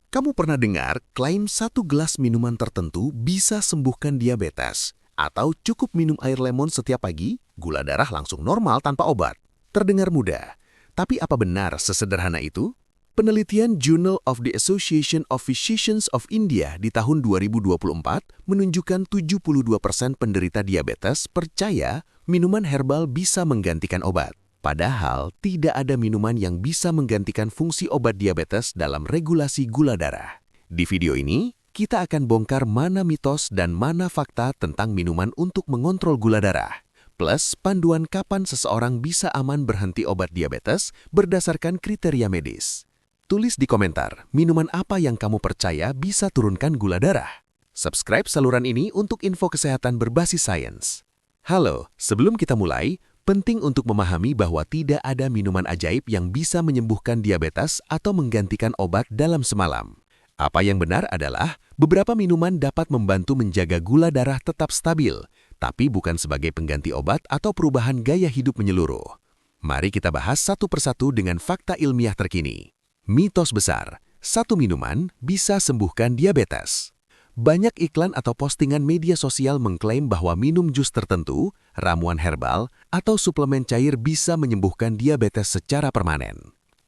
Kamu pernah dengar klaim satu gelas minuman tertentu bisa sembuhkan diabetes? Atau cukup minum air lemon setiap pagi, gula darah langsung normal tanpa obat? Terdengar mudah, tapi apa benar sesederhana itu? Penelitian Journal of the Association of Physicians of India di tahun 2024 menunjukkan 72% penderita diabetes percaya minuman herbal bisa menggantikan obat. Padahal tidak ada minuman yang bisa menggantikan fungsi obat diabetes dalam regulasi gula darah. Di video ini, kita akan bongkar mana mitos dan mana fakta tentang minuman untuk mengontrol gula darah. Plus, panduan kapan seseorang bisa aman berhenti obat diabetes berdasarkan kriteria medis. Tulis di komentar, minuman apa yang kamu percaya bisa turunkan gula darah. Subscribe saluran ini untuk info kesehatan berbasis sains. Halo, sebelum kita mulai, penting untuk memahami bahwa tidak ada minuman ajaib yang bisa menyembuhkan diabetes atau menggantikan obat dalam semalam. Apa yang benar adalah, beberapa minuman dapat membantu menjaga gula darah tetap stabil, tapi bukan sebagai pengganti obat atau perubahan gaya hidup menyeluruh. Mari kita bahas satu persatu dengan fakta ilmiah terkini. Mitos besar, satu minuman bisa sembuhkan diabetes. Banyak iklan atau postingan media sosial mengklaim bahwa minum jus tertentu, ramuan herbal, atau suplemen cair bisa menyembuhkan diabetes secara permanen.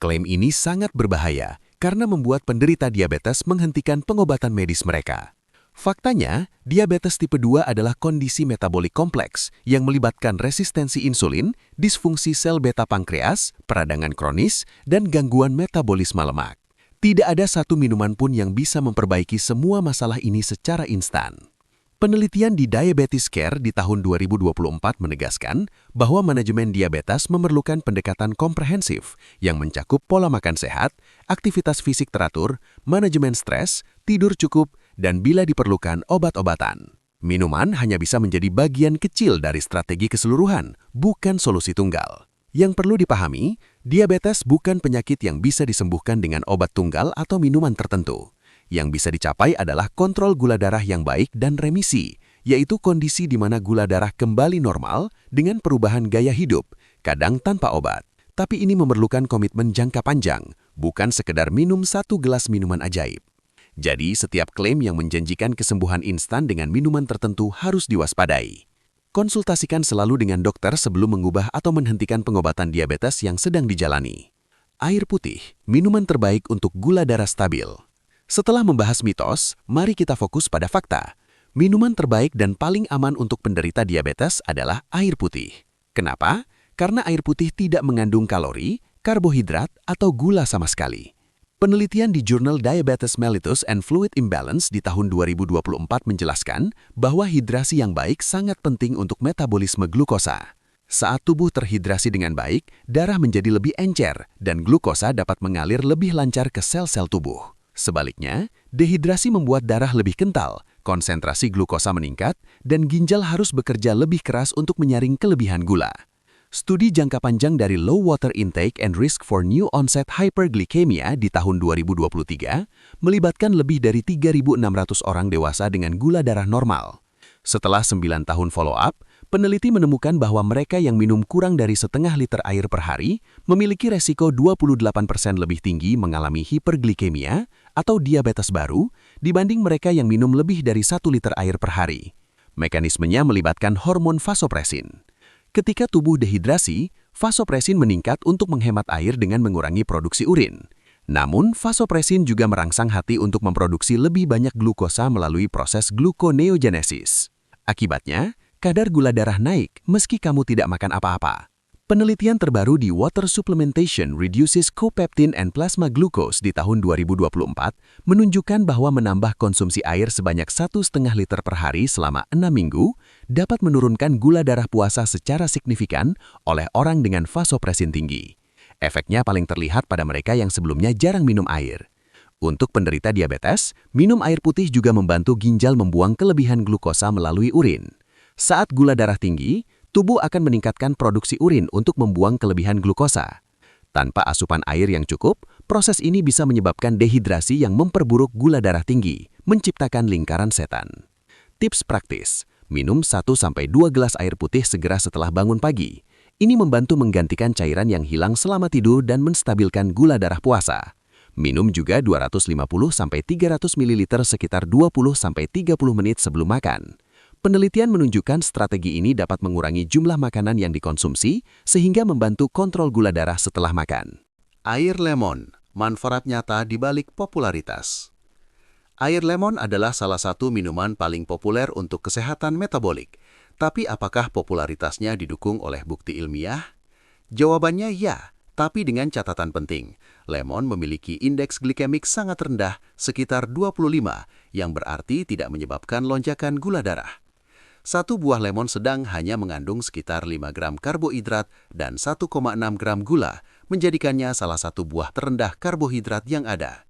Klaim ini sangat berbahaya karena membuat penderita diabetes menghentikan pengobatan medis mereka. Faktanya, diabetes tipe 2 adalah kondisi metabolik kompleks yang melibatkan resistensi insulin, disfungsi sel beta pankreas, peradangan kronis, dan gangguan metabolisme lemak. Tidak ada satu minuman pun yang bisa memperbaiki semua masalah ini secara instan. Penelitian di Diabetes Care di tahun 2024 menegaskan bahwa manajemen diabetes memerlukan pendekatan komprehensif yang mencakup pola makan sehat, aktivitas fisik teratur, manajemen stres, tidur cukup, dan bila diperlukan obat-obatan. Minuman hanya bisa menjadi bagian kecil dari strategi keseluruhan, bukan solusi tunggal. Yang perlu dipahami, diabetes bukan penyakit yang bisa disembuhkan dengan obat tunggal atau minuman tertentu. Yang bisa dicapai adalah kontrol gula darah yang baik dan remisi, yaitu kondisi di mana gula darah kembali normal dengan perubahan gaya hidup, kadang tanpa obat. Tapi ini memerlukan komitmen jangka panjang, bukan sekedar minum satu gelas minuman ajaib. Jadi, setiap klaim yang menjanjikan kesembuhan instan dengan minuman tertentu harus diwaspadai. Konsultasikan selalu dengan dokter sebelum mengubah atau menghentikan pengobatan diabetes yang sedang dijalani. Air putih, minuman terbaik untuk gula darah stabil. Setelah membahas mitos, mari kita fokus pada fakta. Minuman terbaik dan paling aman untuk penderita diabetes adalah air putih. Kenapa? Karena air putih tidak mengandung kalori, karbohidrat, atau gula sama sekali. Penelitian di jurnal Diabetes Mellitus and Fluid Imbalance di tahun 2024 menjelaskan bahwa hidrasi yang baik sangat penting untuk metabolisme glukosa. Saat tubuh terhidrasi dengan baik, darah menjadi lebih encer dan glukosa dapat mengalir lebih lancar ke sel-sel tubuh. Sebaliknya, dehidrasi membuat darah lebih kental, konsentrasi glukosa meningkat, dan ginjal harus bekerja lebih keras untuk menyaring kelebihan gula. Studi jangka panjang dari Low Water Intake and Risk for New Onset Hyperglycemia di tahun 2023 melibatkan lebih dari 3.600 orang dewasa dengan gula darah normal. Setelah 9 tahun follow-up, peneliti menemukan bahwa mereka yang minum kurang dari setengah liter air per hari memiliki resiko 28% lebih tinggi mengalami hiperglikemia atau diabetes baru dibanding mereka yang minum lebih dari 1 liter air per hari. Mekanismenya melibatkan hormon vasopresin. Ketika tubuh dehidrasi, vasopresin meningkat untuk menghemat air dengan mengurangi produksi urin. Namun, vasopresin juga merangsang hati untuk memproduksi lebih banyak glukosa melalui proses gluconeogenesis. Akibatnya, kadar gula darah naik meski kamu tidak makan apa-apa. Penelitian terbaru di Water Supplementation Reduces Copeptin and Plasma Glucose di tahun 2024 menunjukkan bahwa menambah konsumsi air sebanyak 1,5 liter per hari selama 6 minggu dapat menurunkan gula darah puasa secara signifikan oleh orang dengan vasopresin tinggi. Efeknya paling terlihat pada mereka yang sebelumnya jarang minum air. Untuk penderita diabetes, minum air putih juga membantu ginjal membuang kelebihan glukosa melalui urin. Saat gula darah tinggi, tubuh akan meningkatkan produksi urin untuk membuang kelebihan glukosa. Tanpa asupan air yang cukup, proses ini bisa menyebabkan dehidrasi yang memperburuk gula darah tinggi, menciptakan lingkaran setan. Tips praktis, minum 1-2 gelas air putih segera setelah bangun pagi. Ini membantu menggantikan cairan yang hilang selama tidur dan menstabilkan gula darah puasa. Minum juga 250-300 ml sekitar 20-30 menit sebelum makan. Penelitian menunjukkan strategi ini dapat mengurangi jumlah makanan yang dikonsumsi sehingga membantu kontrol gula darah setelah makan. Air lemon, manfaat nyata di balik popularitas. Air lemon adalah salah satu minuman paling populer untuk kesehatan metabolik. Tapi apakah popularitasnya didukung oleh bukti ilmiah? Jawabannya ya, tapi dengan catatan penting. Lemon memiliki indeks glikemik sangat rendah, sekitar 25, yang berarti tidak menyebabkan lonjakan gula darah. Satu buah lemon sedang hanya mengandung sekitar 5 gram karbohidrat dan 1,6 gram gula, menjadikannya salah satu buah terendah karbohidrat yang ada.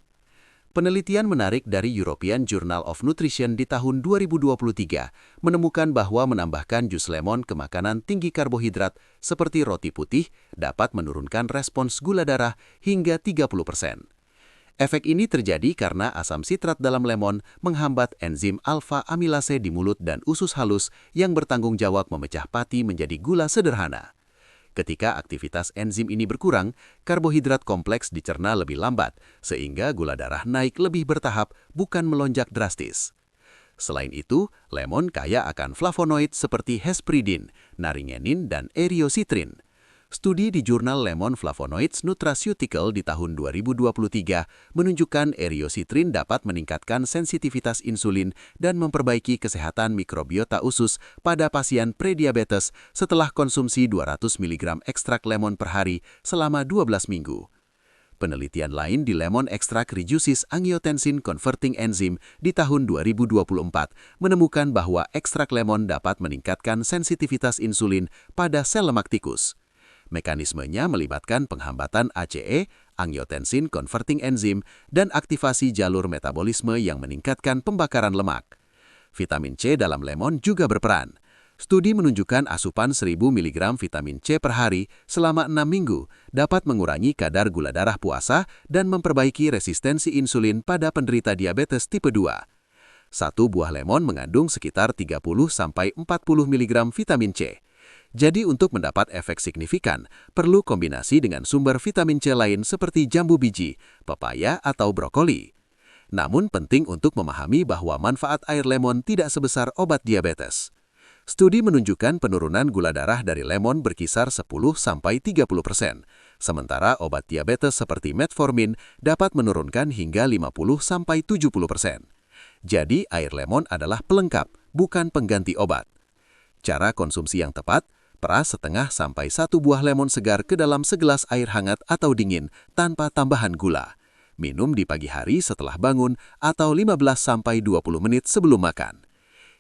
Penelitian menarik dari European Journal of Nutrition di tahun 2023 menemukan bahwa menambahkan jus lemon ke makanan tinggi karbohidrat seperti roti putih dapat menurunkan respons gula darah hingga 30%. Efek ini terjadi karena asam sitrat dalam lemon menghambat enzim alfa amilase di mulut dan usus halus yang bertanggung jawab memecah pati menjadi gula sederhana. Ketika aktivitas enzim ini berkurang, karbohidrat kompleks dicerna lebih lambat, sehingga gula darah naik lebih bertahap, bukan melonjak drastis. Selain itu, lemon kaya akan flavonoid seperti hesperidin, naringenin, dan eriositrin. Studi di jurnal Lemon Flavonoids Nutraceutical di tahun 2023 menunjukkan eriositrin dapat meningkatkan sensitivitas insulin dan memperbaiki kesehatan mikrobiota usus pada pasien prediabetes setelah konsumsi 200 mg ekstrak lemon per hari selama 12 minggu. Penelitian lain di lemon ekstrak reduces angiotensin converting enzyme di tahun 2024 menemukan bahwa ekstrak lemon dapat meningkatkan sensitivitas insulin pada sel lemak tikus. Mekanismenya melibatkan penghambatan ACE, angiotensin converting enzyme, dan aktivasi jalur metabolisme yang meningkatkan pembakaran lemak. Vitamin C dalam lemon juga berperan. Studi menunjukkan asupan 1000 mg vitamin C per hari selama 6 minggu dapat mengurangi kadar gula darah puasa dan memperbaiki resistensi insulin pada penderita diabetes tipe 2. Satu buah lemon mengandung sekitar 30-40 mg vitamin C. Jadi untuk mendapat efek signifikan, perlu kombinasi dengan sumber vitamin C lain seperti jambu biji, pepaya, atau brokoli. Namun penting untuk memahami bahwa manfaat air lemon tidak sebesar obat diabetes. Studi menunjukkan penurunan gula darah dari lemon berkisar 10-30%, sementara obat diabetes seperti metformin dapat menurunkan hingga 50-70%. Jadi air lemon adalah pelengkap, bukan pengganti obat. Cara konsumsi yang tepat, peras setengah sampai 1 buah lemon segar ke dalam segelas air hangat atau dingin tanpa tambahan gula. Minum di pagi hari setelah bangun atau 15-20 menit sebelum makan.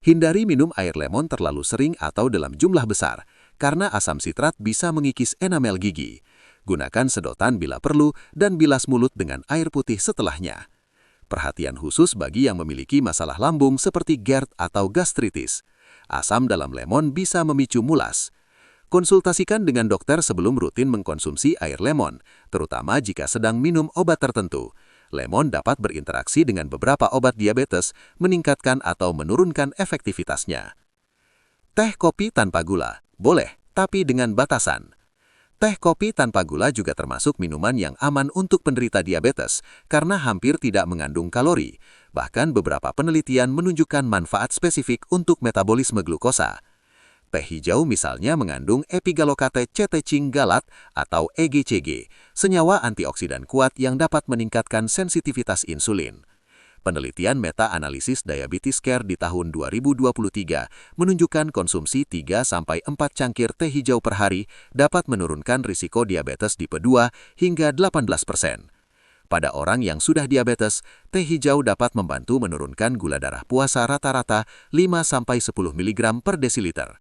Hindari minum air lemon terlalu sering atau dalam jumlah besar, karena asam sitrat bisa mengikis enamel gigi. Gunakan sedotan bila perlu dan bilas mulut dengan air putih setelahnya. Perhatian khusus bagi yang memiliki masalah lambung seperti GERD atau gastritis. Asam dalam lemon bisa memicu mulas. Konsultasikan dengan dokter sebelum rutin mengkonsumsi air lemon, terutama jika sedang minum obat tertentu. Lemon dapat berinteraksi dengan beberapa obat diabetes, meningkatkan atau menurunkan efektivitasnya. Teh kopi tanpa gula, boleh, tapi dengan batasan. Teh kopi tanpa gula juga termasuk minuman yang aman untuk penderita diabetes karena hampir tidak mengandung kalori. Bahkan beberapa penelitian menunjukkan manfaat spesifik untuk metabolisme glukosa. Teh hijau misalnya mengandung epigallocate-ceteching galat atau EGCG, senyawa antioksidan kuat yang dapat meningkatkan sensitivitas insulin. Penelitian meta-analisis Diabetes Care di tahun 2023 menunjukkan konsumsi 3-4 cangkir teh hijau per hari dapat menurunkan risiko diabetes tipe 2 hingga 18%. Pada orang yang sudah diabetes, teh hijau dapat membantu menurunkan gula darah puasa rata-rata 5-10 mg per desiliter.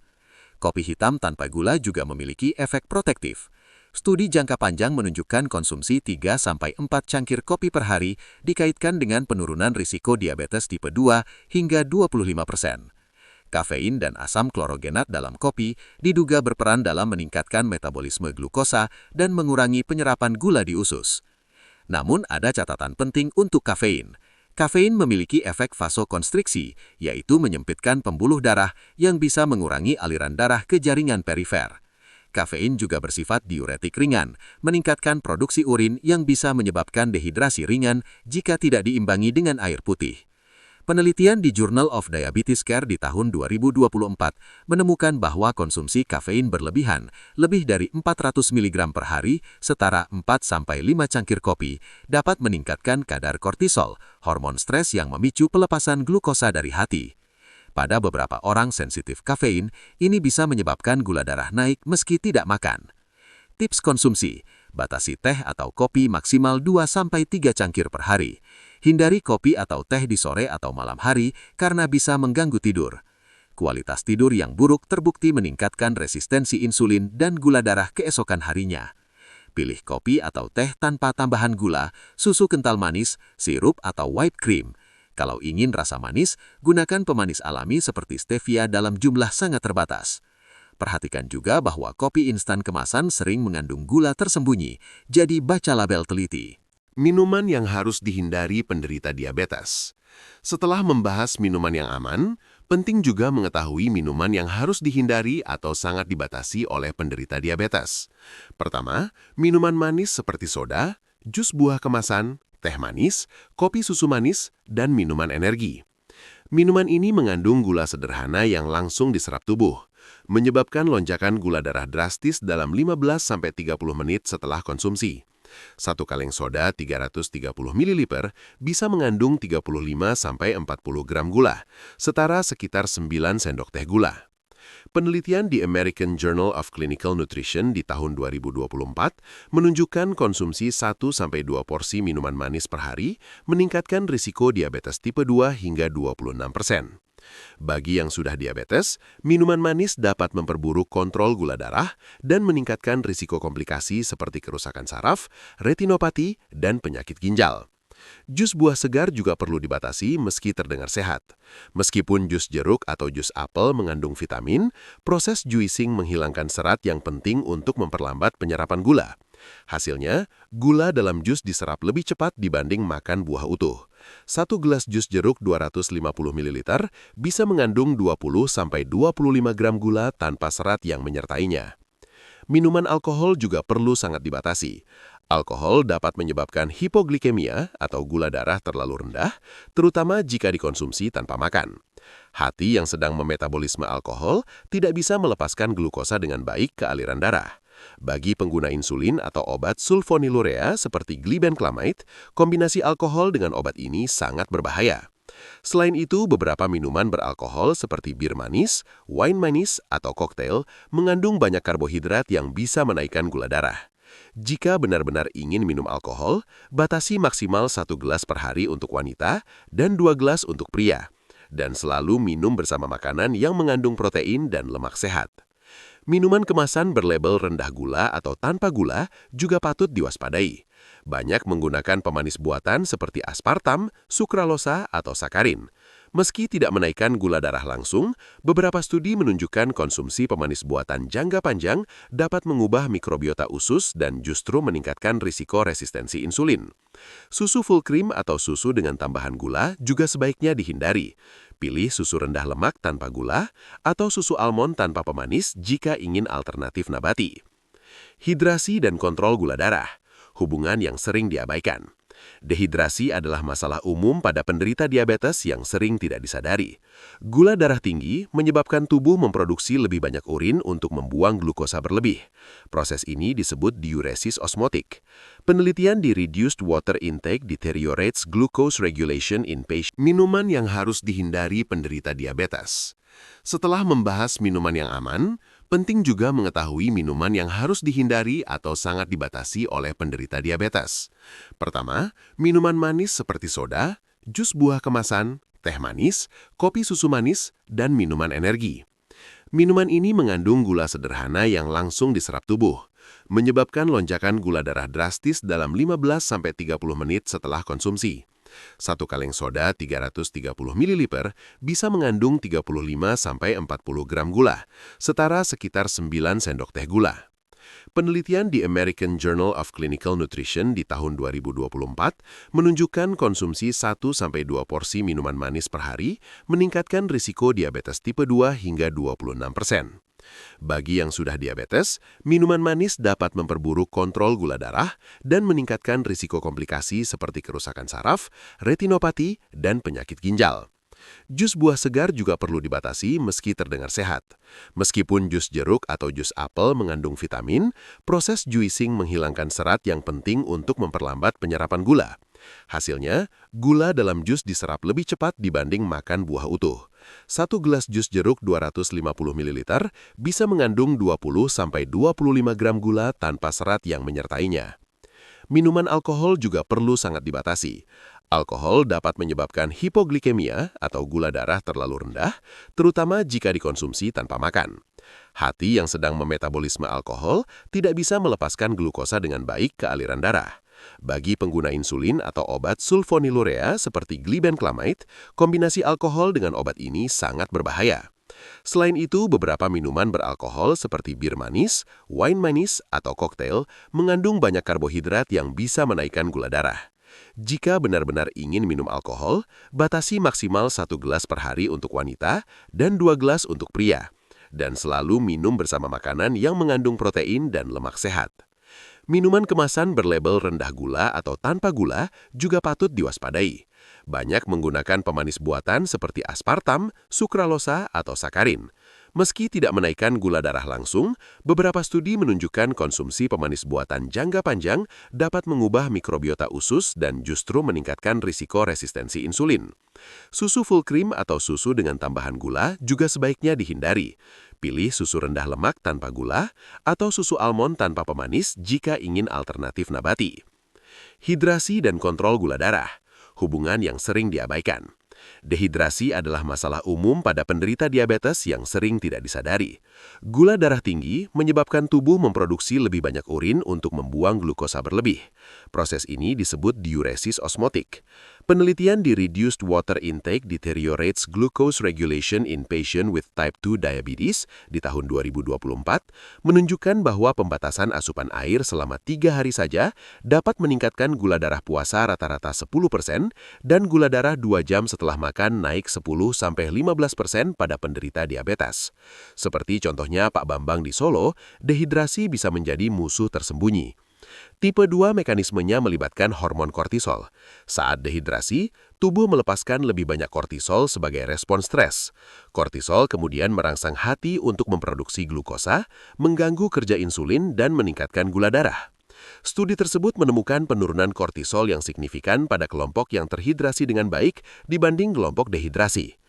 Kopi hitam tanpa gula juga memiliki efek protektif. Studi jangka panjang menunjukkan konsumsi 3-4 cangkir kopi per hari dikaitkan dengan penurunan risiko diabetes tipe 2 hingga 25%. Kafein dan asam klorogenat dalam kopi diduga berperan dalam meningkatkan metabolisme glukosa dan mengurangi penyerapan gula di usus. Namun ada catatan penting untuk kafein. Kafein memiliki efek vasokonstriksi, yaitu menyempitkan pembuluh darah yang bisa mengurangi aliran darah ke jaringan perifer. Kafein juga bersifat diuretik ringan, meningkatkan produksi urin yang bisa menyebabkan dehidrasi ringan jika tidak diimbangi dengan air putih. Penelitian di Journal of Diabetes Care di tahun 2024 menemukan bahwa konsumsi kafein berlebihan lebih dari 400 mg per hari setara 4-5 cangkir kopi dapat meningkatkan kadar kortisol, hormon stres yang memicu pelepasan glukosa dari hati. Pada beberapa orang sensitif kafein, ini bisa menyebabkan gula darah naik meski tidak makan. Tips konsumsi: batasi teh atau kopi maksimal 2-3 cangkir per hari. Hindari kopi atau teh di sore atau malam hari karena bisa mengganggu tidur. Kualitas tidur yang buruk terbukti meningkatkan resistensi insulin dan gula darah keesokan harinya. Pilih kopi atau teh tanpa tambahan gula, susu kental manis, sirup atau whipped cream. Kalau ingin rasa manis, gunakan pemanis alami seperti stevia dalam jumlah sangat terbatas. Perhatikan juga bahwa kopi instan kemasan sering mengandung gula tersembunyi, jadi baca label teliti. Minuman yang harus dihindari penderita diabetes. Setelah membahas minuman yang aman, penting juga mengetahui minuman yang harus dihindari atau sangat dibatasi oleh penderita diabetes. Pertama, minuman manis seperti soda, jus buah kemasan, teh manis, kopi susu manis, dan minuman energi. Minuman ini mengandung gula sederhana yang langsung diserap tubuh, menyebabkan lonjakan gula darah drastis dalam 15-30 menit setelah konsumsi. Satu kaleng soda 330 ml bisa mengandung 35-40 gram gula, setara sekitar 9 sendok teh gula. Penelitian di American Journal of Clinical Nutrition di tahun 2024 menunjukkan konsumsi 1-2 porsi minuman manis per hari meningkatkan risiko diabetes tipe 2 hingga 26%. Bagi yang sudah diabetes, minuman manis dapat memperburuk kontrol gula darah dan meningkatkan risiko komplikasi seperti kerusakan saraf, retinopati, dan penyakit ginjal. Jus buah segar juga perlu dibatasi meski terdengar sehat. Meskipun jus jeruk atau jus apel mengandung vitamin, proses juicing menghilangkan serat yang penting untuk memperlambat penyerapan gula. Hasilnya, gula dalam jus diserap lebih cepat dibanding makan buah utuh. Satu gelas jus jeruk 250 ml bisa mengandung 20-25 gram gula tanpa serat yang menyertainya. Minuman alkohol juga perlu sangat dibatasi. Alkohol dapat menyebabkan hipoglikemia atau gula darah terlalu rendah, terutama jika dikonsumsi tanpa makan. Hati yang sedang memetabolisme alkohol tidak bisa melepaskan glukosa dengan baik ke aliran darah. Bagi pengguna insulin atau obat sulfonilurea seperti glibenclamide, kombinasi alkohol dengan obat ini sangat berbahaya. Selain itu, beberapa minuman beralkohol seperti bir manis, wine manis, atau koktail mengandung banyak karbohidrat yang bisa menaikkan gula darah. Jika benar-benar ingin minum alkohol, batasi maksimal 1 gelas per hari untuk wanita dan 2 gelas untuk pria. Dan selalu minum bersama makanan yang mengandung protein dan lemak sehat. Minuman kemasan berlabel rendah gula atau tanpa gula juga patut diwaspadai. Banyak menggunakan pemanis buatan seperti aspartam, sukralosa, atau sakarin. Meski tidak menaikkan gula darah langsung, beberapa studi menunjukkan konsumsi pemanis buatan jangka panjang dapat mengubah mikrobiota usus dan justru meningkatkan risiko resistensi insulin. Susu full cream atau susu dengan tambahan gula juga sebaiknya dihindari. Pilih susu rendah lemak tanpa gula atau susu almond tanpa pemanis jika ingin alternatif nabati. Hidrasi dan kontrol gula darah, hubungan yang sering diabaikan. Dehidrasi adalah masalah umum pada penderita diabetes yang sering tidak disadari. Gula darah tinggi menyebabkan tubuh memproduksi lebih banyak urin untuk membuang glukosa berlebih. Proses ini disebut diuresis osmotik. Penelitian di Reduced Water Intake deteriorates glucose regulation in patients. Minuman yang harus dihindari penderita diabetes. Setelah membahas minuman yang aman, penting juga mengetahui minuman yang harus dihindari atau sangat dibatasi oleh penderita diabetes. Pertama, minuman manis seperti soda, jus buah kemasan, teh manis, kopi susu manis, dan minuman energi. Minuman ini mengandung gula sederhana yang langsung diserap tubuh, menyebabkan lonjakan gula darah drastis dalam 15-30 menit setelah konsumsi. Satu kaleng soda 330 ml bisa mengandung 35-40 gram gula, setara sekitar 9 sendok teh gula. Penelitian di American Journal of Clinical Nutrition di tahun 2024 menunjukkan konsumsi 1-2 porsi minuman manis per hari meningkatkan risiko diabetes tipe 2 hingga 26%. Bagi yang sudah diabetes, minuman manis dapat memperburuk kontrol gula darah dan meningkatkan risiko komplikasi seperti kerusakan saraf, retinopati, dan penyakit ginjal. Jus buah segar juga perlu dibatasi meski terdengar sehat. Meskipun jus jeruk atau jus apel mengandung vitamin, proses juicing menghilangkan serat yang penting untuk memperlambat penyerapan gula. Hasilnya, gula dalam jus diserap lebih cepat dibanding makan buah utuh. Satu gelas jus jeruk 250 ml bisa mengandung 20-25 gram gula tanpa serat yang menyertainya. Minuman alkohol juga perlu sangat dibatasi. Alkohol dapat menyebabkan hipoglikemia atau gula darah terlalu rendah, terutama jika dikonsumsi tanpa makan. Hati yang sedang memetabolisme alkohol tidak bisa melepaskan glukosa dengan baik ke aliran darah. Bagi pengguna insulin atau obat sulfonilurea seperti glibenclamide, kombinasi alkohol dengan obat ini sangat berbahaya. Selain itu, beberapa minuman beralkohol seperti bir manis, wine manis, atau koktail mengandung banyak karbohidrat yang bisa menaikkan gula darah. Jika benar-benar ingin minum alkohol, batasi maksimal 1 gelas per hari untuk wanita dan 2 gelas untuk pria. Dan selalu minum bersama makanan yang mengandung protein dan lemak sehat. Minuman kemasan berlabel rendah gula atau tanpa gula juga patut diwaspadai. Banyak menggunakan pemanis buatan seperti aspartam, sukralosa, atau sakarin. Meski tidak menaikkan gula darah langsung, beberapa studi menunjukkan konsumsi pemanis buatan jangka panjang dapat mengubah mikrobiota usus dan justru meningkatkan risiko resistensi insulin. Susu full cream atau susu dengan tambahan gula juga sebaiknya dihindari. Pilih susu rendah lemak tanpa gula atau susu almond tanpa pemanis jika ingin alternatif nabati. Hidrasi dan kontrol gula darah, hubungan yang sering diabaikan. Dehidrasi adalah masalah umum pada penderita diabetes yang sering tidak disadari. Gula darah tinggi menyebabkan tubuh memproduksi lebih banyak urin untuk membuang glukosa berlebih. Proses ini disebut diuresis osmotik. Penelitian di Reduced Water Intake Deteriorates Glucose Regulation in Patient with Type 2 Diabetes di tahun 2024 menunjukkan bahwa pembatasan asupan air selama 3 hari saja dapat meningkatkan gula darah puasa rata-rata 10% dan gula darah 2 jam setelah makan naik 10-15% pada penderita diabetes. Seperti contohnya Pak Bambang di Solo, dehidrasi bisa menjadi musuh tersembunyi. Tipe 2 mekanismenya melibatkan hormon kortisol. Saat dehidrasi, tubuh melepaskan lebih banyak kortisol sebagai respons stres. Kortisol kemudian merangsang hati untuk memproduksi glukosa, mengganggu kerja insulin, dan meningkatkan gula darah. Studi tersebut menemukan penurunan kortisol yang signifikan pada kelompok yang terhidrasi dengan baik dibanding kelompok dehidrasi.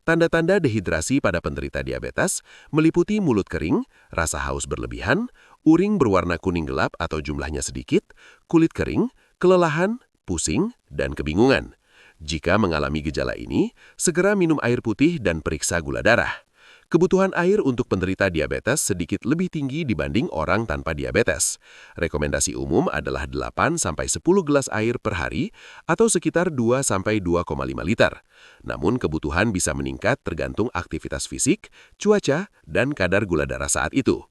Tanda-tanda dehidrasi pada penderita diabetes meliputi mulut kering, rasa haus berlebihan, urin berwarna kuning gelap atau jumlahnya sedikit, kulit kering, kelelahan, pusing, dan kebingungan. Jika mengalami gejala ini, segera minum air putih dan periksa gula darah. Kebutuhan air untuk penderita diabetes sedikit lebih tinggi dibanding orang tanpa diabetes. Rekomendasi umum adalah 8-10 gelas air per hari atau sekitar 2-2,5 liter. Namun kebutuhan bisa meningkat tergantung aktivitas fisik, cuaca, dan kadar gula darah saat itu.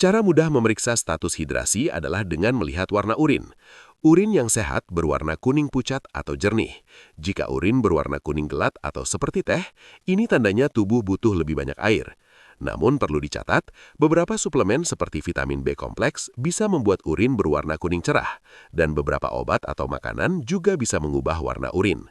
Cara mudah memeriksa status hidrasi adalah dengan melihat warna urin. Urin yang sehat berwarna kuning pucat atau jernih. Jika urin berwarna kuning gelat atau seperti teh, ini tandanya tubuh butuh lebih banyak air. Namun perlu dicatat, beberapa suplemen seperti vitamin B kompleks bisa membuat urin berwarna kuning cerah, dan beberapa obat atau makanan juga bisa mengubah warna urin.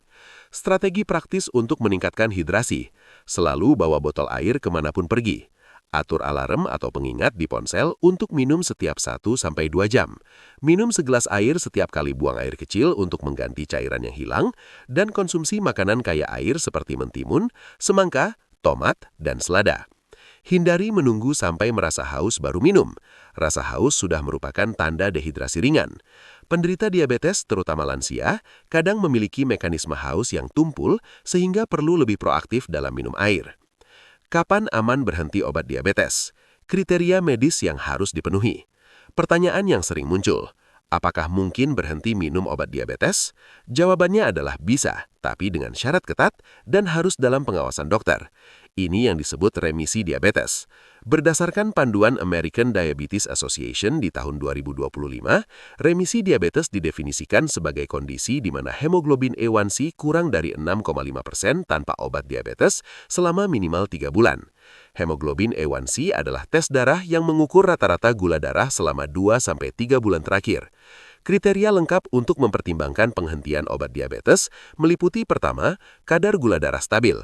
Strategi praktis untuk meningkatkan hidrasi, selalu bawa botol air kemanapun pergi. Atur alarm atau pengingat di ponsel untuk minum setiap 1-2 jam. Minum segelas air setiap kali buang air kecil untuk mengganti cairan yang hilang, dan konsumsi makanan kaya air seperti mentimun, semangka, tomat, dan selada. Hindari menunggu sampai merasa haus baru minum. Rasa haus sudah merupakan tanda dehidrasi ringan. Penderita diabetes, terutama lansia, kadang memiliki mekanisme haus yang tumpul sehingga perlu lebih proaktif dalam minum air. Kapan aman berhenti obat diabetes? Kriteria medis yang harus dipenuhi. Pertanyaan yang sering muncul, apakah mungkin berhenti minum obat diabetes? Jawabannya adalah bisa, tapi dengan syarat ketat dan harus dalam pengawasan dokter. Ini yang disebut remisi diabetes. Berdasarkan panduan American Diabetes Association di tahun 2025, remisi diabetes didefinisikan sebagai kondisi di mana hemoglobin A1C kurang dari 6,5% tanpa obat diabetes selama minimal 3 bulan. Hemoglobin A1C adalah tes darah yang mengukur rata-rata gula darah selama 2-3 bulan terakhir. Kriteria lengkap untuk mempertimbangkan penghentian obat diabetes meliputi pertama, kadar gula darah stabil.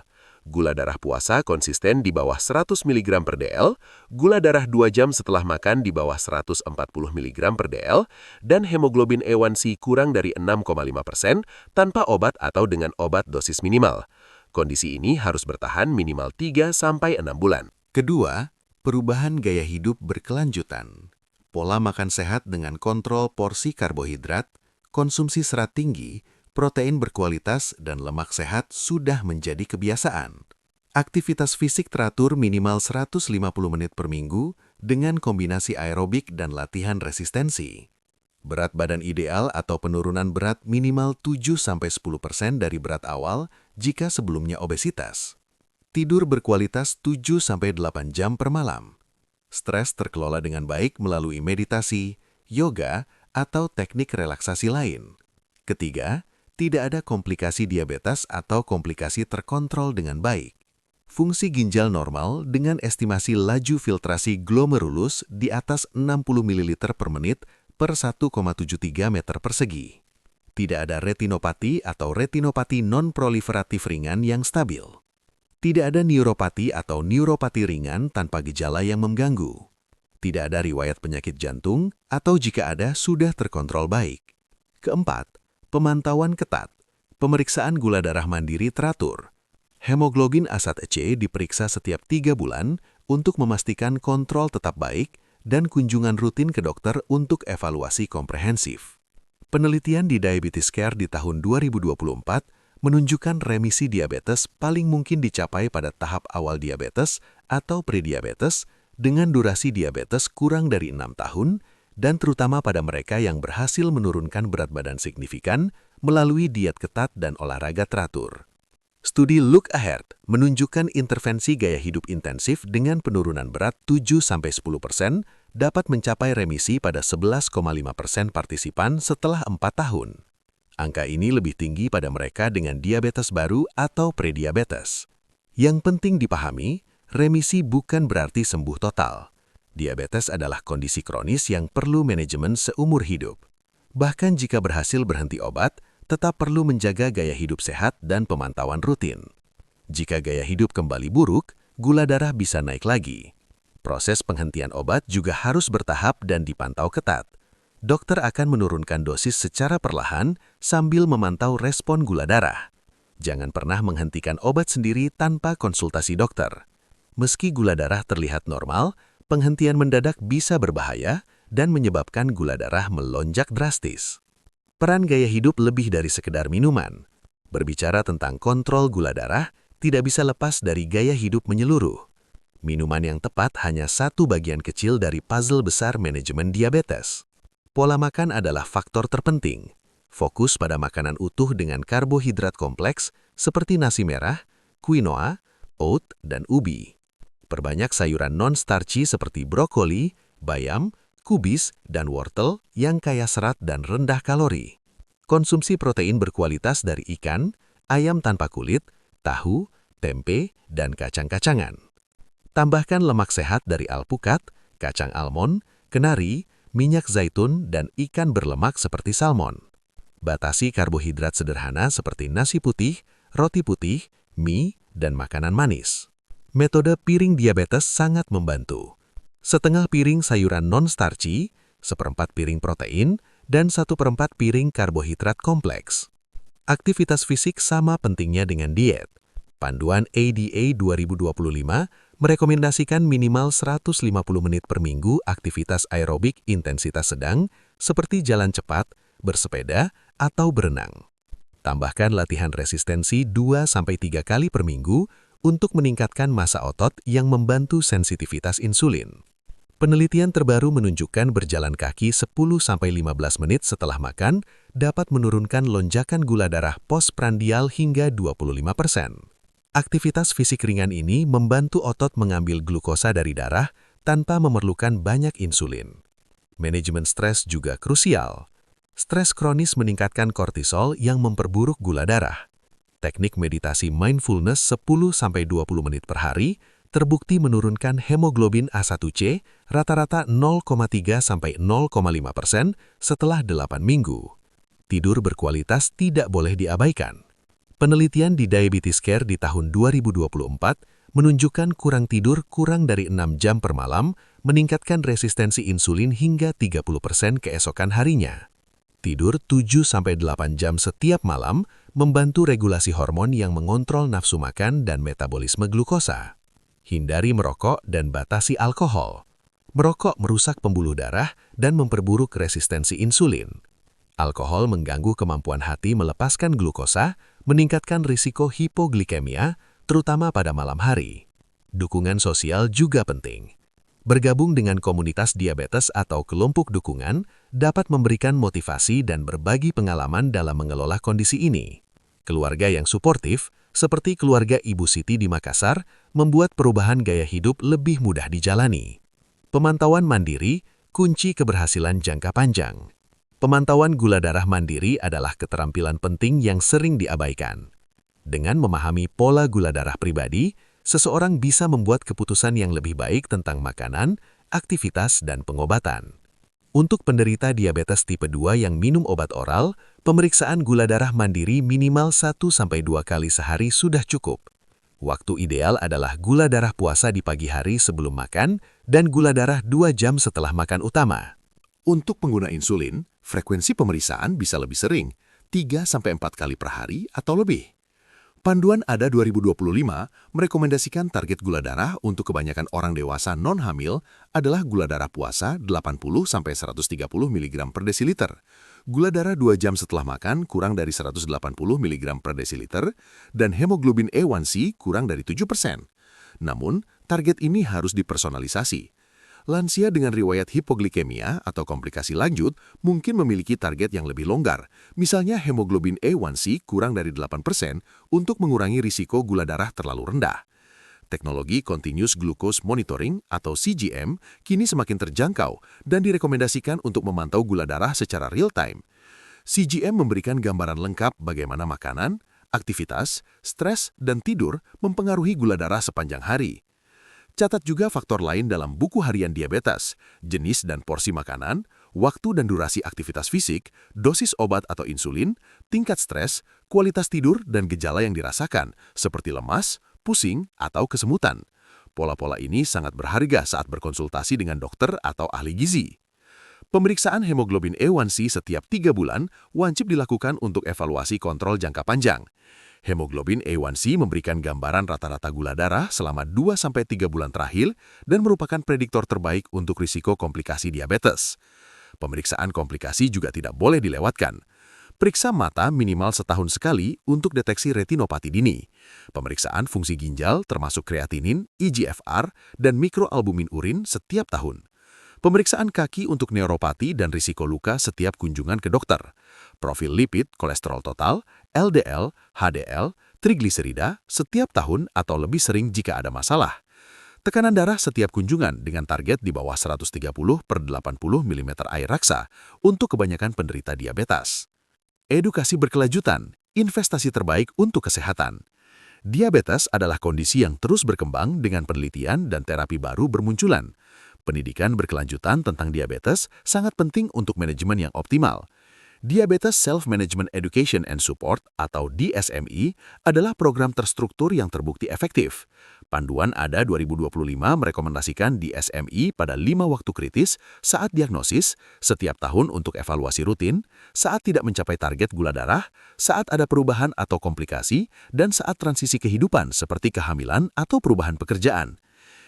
Gula darah puasa konsisten di bawah 100 mg per dl, gula darah 2 jam setelah makan di bawah 140 mg per dl, dan hemoglobin A1C kurang dari 6,5% tanpa obat atau dengan obat dosis minimal. Kondisi ini harus bertahan minimal 3-6 bulan. Kedua, perubahan gaya hidup berkelanjutan. Pola makan sehat dengan kontrol porsi karbohidrat, konsumsi serat tinggi, protein berkualitas, dan lemak sehat sudah menjadi kebiasaan. Aktivitas fisik teratur minimal 150 menit per minggu dengan kombinasi aerobik dan latihan resistensi. Berat badan ideal atau penurunan berat minimal 7-10% dari berat awal jika sebelumnya obesitas. Tidur berkualitas 7-8 jam per malam. Stres terkelola dengan baik melalui meditasi, yoga, atau teknik relaksasi lain. Ketiga, tidak ada komplikasi diabetes atau komplikasi terkontrol dengan baik. Fungsi ginjal normal dengan estimasi laju filtrasi glomerulus di atas 60 ml per menit per 1,73 meter persegi. Tidak ada retinopati atau retinopati non-proliferatif ringan yang stabil. Tidak ada neuropati atau neuropati ringan tanpa gejala yang mengganggu. Tidak ada riwayat penyakit jantung atau jika ada sudah terkontrol baik. Keempat, pemantauan ketat. Pemeriksaan gula darah mandiri teratur. Hemoglobin A1C diperiksa setiap 3 bulan untuk memastikan kontrol tetap baik dan kunjungan rutin ke dokter untuk evaluasi komprehensif. Penelitian di Diabetes Care di tahun 2024 menunjukkan remisi diabetes paling mungkin dicapai pada tahap awal diabetes atau prediabetes dengan durasi diabetes kurang dari 6 tahun dan terutama pada mereka yang berhasil menurunkan berat badan signifikan melalui diet ketat dan olahraga teratur. Studi Look Ahead menunjukkan intervensi gaya hidup intensif dengan penurunan berat 7-10% dapat mencapai remisi pada 11,5% partisipan setelah 4 tahun. Angka ini lebih tinggi pada mereka dengan diabetes baru atau prediabetes. Yang penting dipahami, remisi bukan berarti sembuh total. Diabetes adalah kondisi kronis yang perlu manajemen seumur hidup. Bahkan jika berhasil berhenti obat, tetap perlu menjaga gaya hidup sehat dan pemantauan rutin. Jika gaya hidup kembali buruk, gula darah bisa naik lagi. Proses penghentian obat juga harus bertahap dan dipantau ketat. Dokter akan menurunkan dosis secara perlahan sambil memantau respon gula darah. Jangan pernah menghentikan obat sendiri tanpa konsultasi dokter. Meski gula darah terlihat normal, penghentian mendadak bisa berbahaya dan menyebabkan gula darah melonjak drastis. Peran gaya hidup lebih dari sekedar minuman. Berbicara tentang kontrol gula darah, tidak bisa lepas dari gaya hidup menyeluruh. Minuman yang tepat hanya satu bagian kecil dari puzzle besar manajemen diabetes. Pola makan adalah faktor terpenting. Fokus pada makanan utuh dengan karbohidrat kompleks seperti nasi merah, quinoa, oat, dan ubi. Perbanyak sayuran non-starchy seperti brokoli, bayam, kubis, dan wortel yang kaya serat dan rendah kalori. Konsumsi protein berkualitas dari ikan, ayam tanpa kulit, tahu, tempe, dan kacang-kacangan. Tambahkan lemak sehat dari alpukat, kacang almond, kenari, minyak zaitun, dan ikan berlemak seperti salmon. Batasi karbohidrat sederhana seperti nasi putih, roti putih, mie, dan makanan manis. Metode piring diabetes sangat membantu. Setengah piring sayuran non-starchy, 1/4 piring protein, dan 1/4 piring karbohidrat kompleks. Aktivitas fisik sama pentingnya dengan diet. Panduan ADA 2025 merekomendasikan minimal 150 menit per minggu aktivitas aerobik intensitas sedang seperti jalan cepat, bersepeda, atau berenang. Tambahkan latihan resistensi 2-3 kali per minggu untuk meningkatkan massa otot yang membantu sensitivitas insulin. Penelitian terbaru menunjukkan berjalan kaki 10-15 menit setelah makan dapat menurunkan lonjakan gula darah postprandial hingga 25%. Aktivitas fisik ringan ini membantu otot mengambil glukosa dari darah tanpa memerlukan banyak insulin. Manajemen stres juga krusial. Stres kronis meningkatkan kortisol yang memperburuk gula darah. Teknik meditasi mindfulness 10-20 menit per hari terbukti menurunkan hemoglobin A1C rata-rata 0,3–0,5% setelah 8 minggu. Tidur berkualitas tidak boleh diabaikan. Penelitian di Diabetes Care di tahun 2024 menunjukkan kurang tidur kurang dari 6 jam per malam meningkatkan resistensi insulin hingga 30% keesokan harinya. Tidur 7–8 jam setiap malam membantu regulasi hormon yang mengontrol nafsu makan dan metabolisme glukosa. Hindari merokok dan batasi alkohol. Merokok merusak pembuluh darah dan memperburuk resistensi insulin. Alkohol mengganggu kemampuan hati melepaskan glukosa, meningkatkan risiko hipoglikemia, terutama pada malam hari. Dukungan sosial juga penting. Bergabung dengan komunitas diabetes atau kelompok dukungan dapat memberikan motivasi dan berbagi pengalaman dalam mengelola kondisi ini. Keluarga yang suportif, seperti keluarga Ibu Siti di Makassar, membuat perubahan gaya hidup lebih mudah dijalani. Pemantauan mandiri, kunci keberhasilan jangka panjang. Pemantauan gula darah mandiri adalah keterampilan penting yang sering diabaikan. Dengan memahami pola gula darah pribadi, seseorang bisa membuat keputusan yang lebih baik tentang makanan, aktivitas, dan pengobatan. Untuk penderita diabetes tipe 2 yang minum obat oral, pemeriksaan gula darah mandiri minimal 1–2 kali sehari sudah cukup. Waktu ideal adalah gula darah puasa di pagi hari sebelum makan dan gula darah 2 jam setelah makan utama. Untuk pengguna insulin, frekuensi pemeriksaan bisa lebih sering, 3–4 kali per hari atau lebih. Panduan ADA 2025 merekomendasikan target gula darah untuk kebanyakan orang dewasa non-hamil adalah gula darah puasa 80–130 mg per desiliter, gula darah 2 jam setelah makan kurang dari 180 mg per desiliter, dan hemoglobin A1C kurang dari 7%. Namun, target ini harus dipersonalisasi. Lansia dengan riwayat hipoglikemia atau komplikasi lanjut mungkin memiliki target yang lebih longgar, misalnya hemoglobin A1C kurang dari 8% untuk mengurangi risiko gula darah terlalu rendah. Teknologi Continuous Glucose Monitoring atau CGM kini semakin terjangkau dan direkomendasikan untuk memantau gula darah secara real-time. CGM memberikan gambaran lengkap bagaimana makanan, aktivitas, stres, dan tidur mempengaruhi gula darah sepanjang hari. Catat juga faktor lain dalam buku harian diabetes, jenis dan porsi makanan, waktu dan durasi aktivitas fisik, dosis obat atau insulin, tingkat stres, kualitas tidur, dan gejala yang dirasakan, seperti lemas, pusing, atau kesemutan. Pola-pola ini sangat berharga saat berkonsultasi dengan dokter atau ahli gizi. Pemeriksaan hemoglobin A1C setiap 3 bulan wajib dilakukan untuk evaluasi kontrol jangka panjang. Hemoglobin A1C memberikan gambaran rata-rata gula darah selama 2–3 bulan terakhir dan merupakan prediktor terbaik untuk risiko komplikasi diabetes. Pemeriksaan komplikasi juga tidak boleh dilewatkan. Periksa mata minimal setahun sekali untuk deteksi retinopati dini. Pemeriksaan fungsi ginjal termasuk kreatinin, eGFR, dan mikroalbumin urin setiap tahun. Pemeriksaan kaki untuk neuropati dan risiko luka setiap kunjungan ke dokter. Profil lipid, kolesterol total, LDL, HDL, trigliserida setiap tahun atau lebih sering jika ada masalah. Tekanan darah setiap kunjungan dengan target di bawah 130/80 mm air raksa untuk kebanyakan penderita diabetes. Edukasi berkelanjutan, investasi terbaik untuk kesehatan. Diabetes adalah kondisi yang terus berkembang dengan penelitian dan terapi baru bermunculan. Pendidikan berkelanjutan tentang diabetes sangat penting untuk manajemen yang optimal. Diabetes Self-Management Education and Support atau DSME adalah program terstruktur yang terbukti efektif. Panduan ADA 2025 merekomendasikan DSME pada 5 waktu kritis saat diagnosis, setiap tahun untuk evaluasi rutin, saat tidak mencapai target gula darah, saat ada perubahan atau komplikasi, dan saat transisi kehidupan seperti kehamilan atau perubahan pekerjaan.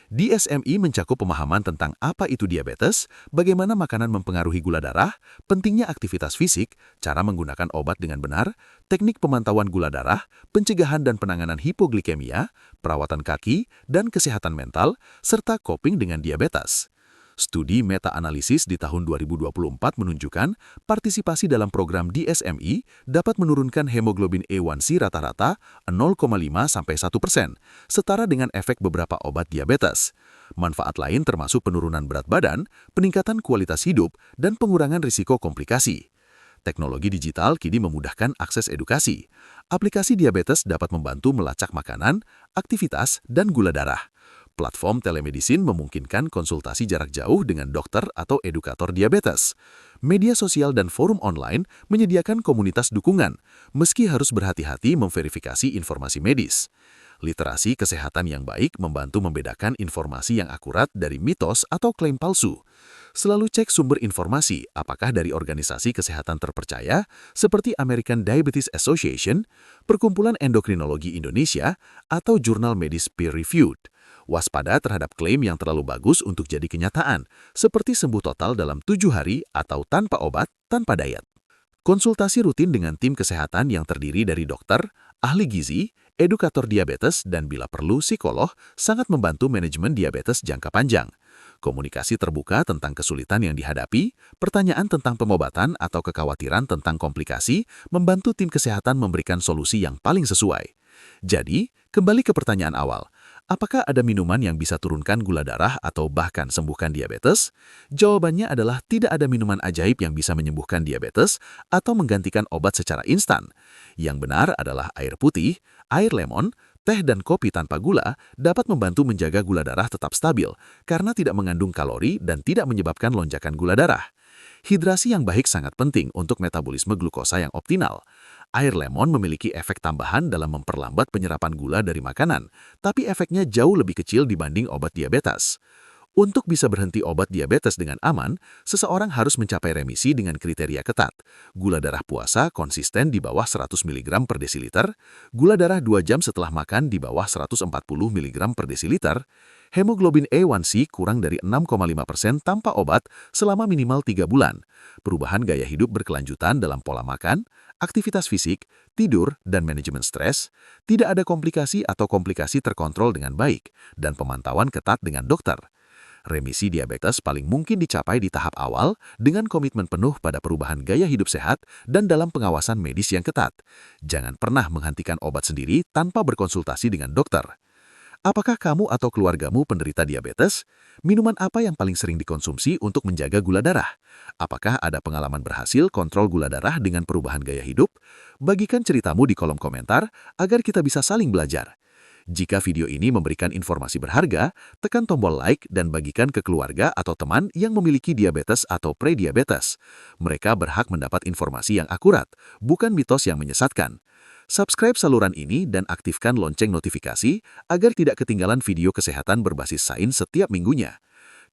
DSME mencakup pemahaman tentang apa itu diabetes, bagaimana makanan mempengaruhi gula darah, pentingnya aktivitas fisik, cara menggunakan obat dengan benar, teknik pemantauan gula darah, pencegahan dan penanganan hipoglikemia, perawatan kaki, dan kesehatan mental, serta coping dengan diabetes. Studi meta-analisis di tahun 2024 menunjukkan partisipasi dalam program DSME dapat menurunkan hemoglobin A1C rata-rata 0,5–1%, setara dengan efek beberapa obat diabetes. Manfaat lain termasuk penurunan berat badan, peningkatan kualitas hidup, dan pengurangan risiko komplikasi. Teknologi digital kini memudahkan akses edukasi. Aplikasi diabetes dapat membantu melacak makanan, aktivitas, dan gula darah. Platform telemedicine memungkinkan konsultasi jarak jauh dengan dokter atau edukator diabetes. Media sosial dan forum online menyediakan komunitas dukungan, meski harus berhati-hati memverifikasi informasi medis. Literasi kesehatan yang baik membantu membedakan informasi yang akurat dari mitos atau klaim palsu. Selalu cek sumber informasi, apakah dari organisasi kesehatan terpercaya seperti American Diabetes Association, Perkumpulan Endokrinologi Indonesia, atau jurnal medis peer-reviewed. Waspada terhadap klaim yang terlalu bagus untuk jadi kenyataan, seperti sembuh total dalam 7 hari atau tanpa obat, tanpa diet. Konsultasi rutin dengan tim kesehatan yang terdiri dari dokter, ahli gizi, edukator diabetes, dan bila perlu psikolog sangat membantu manajemen diabetes jangka panjang. Komunikasi terbuka tentang kesulitan yang dihadapi, pertanyaan tentang pengobatan atau kekhawatiran tentang komplikasi membantu tim kesehatan memberikan solusi yang paling sesuai. Jadi, kembali ke pertanyaan awal. Apakah ada minuman yang bisa turunkan gula darah atau bahkan sembuhkan diabetes? Jawabannya adalah tidak ada minuman ajaib yang bisa menyembuhkan diabetes atau menggantikan obat secara instan. Yang benar adalah air putih, air lemon, teh dan kopi tanpa gula dapat membantu menjaga gula darah tetap stabil karena tidak mengandung kalori dan tidak menyebabkan lonjakan gula darah. Hidrasi yang baik sangat penting untuk metabolisme glukosa yang optimal. Air lemon memiliki efek tambahan dalam memperlambat penyerapan gula dari makanan, tapi efeknya jauh lebih kecil dibanding obat diabetes. Untuk bisa berhenti obat diabetes dengan aman, seseorang harus mencapai remisi dengan kriteria ketat. Gula darah puasa konsisten di bawah 100 mg per desiliter, gula darah 2 jam setelah makan di bawah 140 mg per desiliter, hemoglobin A1C kurang dari 6,5% tanpa obat selama minimal 3 bulan, perubahan gaya hidup berkelanjutan dalam pola makan, aktivitas fisik, tidur, dan manajemen stres, tidak ada komplikasi atau komplikasi terkontrol dengan baik, dan pemantauan ketat dengan dokter. Remisi diabetes paling mungkin dicapai di tahap awal dengan komitmen penuh pada perubahan gaya hidup sehat dan dalam pengawasan medis yang ketat. Jangan pernah menghentikan obat sendiri tanpa berkonsultasi dengan dokter. Apakah kamu atau keluargamu penderita diabetes? Minuman apa yang paling sering dikonsumsi untuk menjaga gula darah? Apakah ada pengalaman berhasil kontrol gula darah dengan perubahan gaya hidup? Bagikan ceritamu di kolom komentar agar kita bisa saling belajar. Jika video ini memberikan informasi berharga, tekan tombol like dan bagikan ke keluarga atau teman yang memiliki diabetes atau prediabetes. Mereka berhak mendapat informasi yang akurat, bukan mitos yang menyesatkan. Subscribe saluran ini dan aktifkan lonceng notifikasi agar tidak ketinggalan video kesehatan berbasis sains setiap minggunya.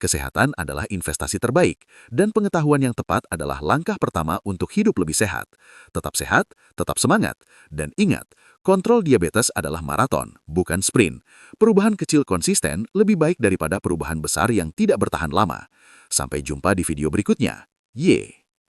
Kesehatan adalah investasi terbaik, dan pengetahuan yang tepat adalah langkah pertama untuk hidup lebih sehat. Tetap sehat, tetap semangat, dan ingat, kontrol diabetes adalah maraton, bukan sprint. Perubahan kecil konsisten lebih baik daripada perubahan besar yang tidak bertahan lama. Sampai jumpa di video berikutnya. Yeay!